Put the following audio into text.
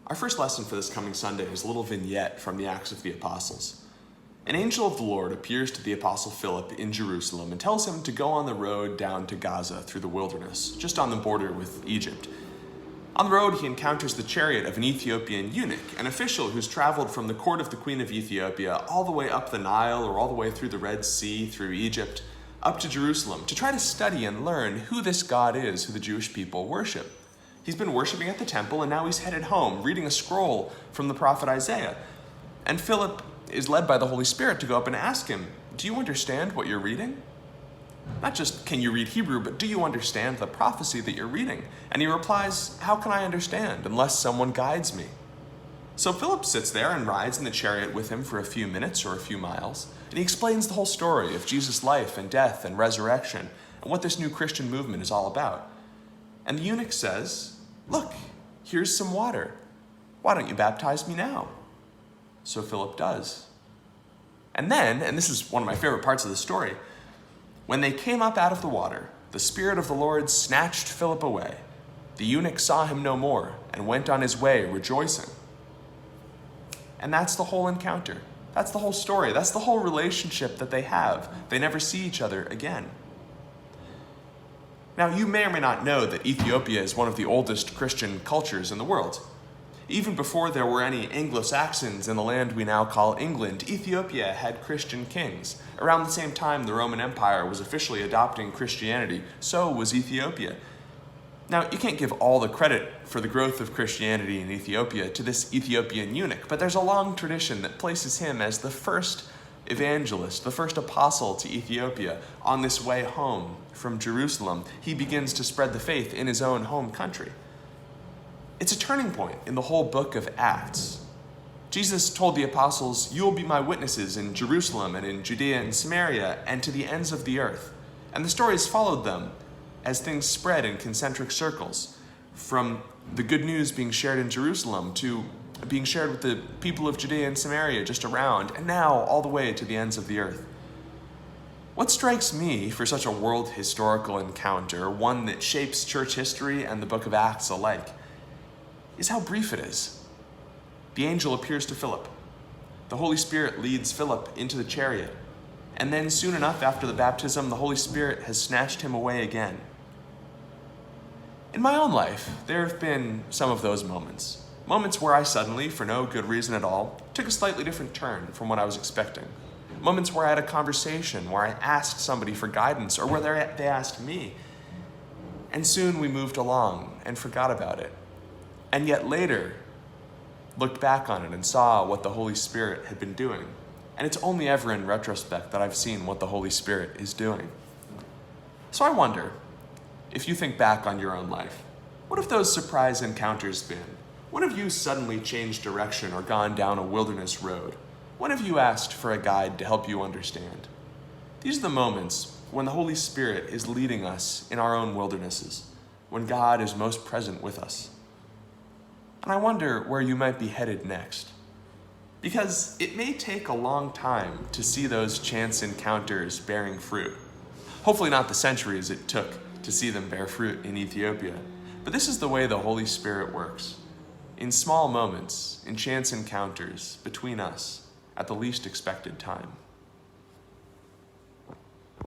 Our first lesson for this coming Sunday is a little vignette from the Acts of the Apostles. An angel of the Lord appears to the Apostle Philip in Jerusalem and tells him to go on the road down to Gaza through the wilderness, just on the border with Egypt. On the road, he encounters the chariot of an Ethiopian eunuch, an official who's traveled from the court of the Queen of Ethiopia all the way up the Nile or all the way through the Red Sea, through Egypt, up to Jerusalem to try to study and learn who this God is who the Jewish people worship. He's been worshiping at the temple, and now he's headed home, reading a scroll from the prophet Isaiah. And Philip is led by the Holy Spirit to go up and ask him, do you understand what you're reading? Not just can you read Hebrew, but do you understand the prophecy that you're reading? And he replies, how can I understand unless someone guides me? So Philip sits there and rides in the chariot with him for a few minutes or a few miles, and he explains the whole story of Jesus' life and death and resurrection and what this new Christian movement is all about. And the eunuch says, look, here's some water. Why don't you baptize me now? So Philip does. And then, and this is one of my favorite parts of the story, when they came up out of the water, the Spirit of the Lord snatched Philip away. The eunuch saw him no more and went on his way rejoicing. And that's the whole encounter. That's the whole story. That's the whole relationship that they have. They never see each other again. Now, you may or may not know that Ethiopia is one of the oldest Christian cultures in the world. Even before there were any Anglo-Saxons in the land we now call England, Ethiopia had Christian kings. Around the same time the Roman Empire was officially adopting Christianity, so was Ethiopia. Now, you can't give all the credit for the growth of Christianity in Ethiopia to this Ethiopian eunuch, but there's a long tradition that places him as the first evangelist, the first apostle to Ethiopia. On this way home from Jerusalem, he begins to spread the faith in his own home country. It's a turning point in the whole book of Acts. Jesus told the apostles, you will be my witnesses in Jerusalem and in Judea and Samaria and to the ends of the earth. And the stories followed them as things spread in concentric circles, from the good news being shared in Jerusalem to being shared with the people of Judea and Samaria just around, and now all the way to the ends of the earth. What strikes me for such a world historical encounter, one that shapes church history and the book of Acts alike, is how brief it is. The angel appears to Philip. The Holy Spirit leads Philip into the chariot, and then soon enough after the baptism, the Holy Spirit has snatched him away again. In my own life, there have been some of those moments. Moments where I suddenly, for no good reason at all, took a slightly different turn from what I was expecting. Moments where I had a conversation, where I asked somebody for guidance, or where they asked me. And soon we moved along and forgot about it. And yet later, looked back on it and saw what the Holy Spirit had been doing. And it's only ever in retrospect that I've seen what the Holy Spirit is doing. So I wonder, if you think back on your own life, what have those surprise encounters been? When have you suddenly changed direction or gone down a wilderness road? When have you asked for a guide to help you understand? These are the moments when the Holy Spirit is leading us in our own wildernesses, when God is most present with us. And I wonder where you might be headed next. Because it may take a long time to see those chance encounters bearing fruit. Hopefully not the centuries it took to see them bear fruit in Ethiopia. But this is the way the Holy Spirit works. In small moments, in chance encounters between us at the least expected time.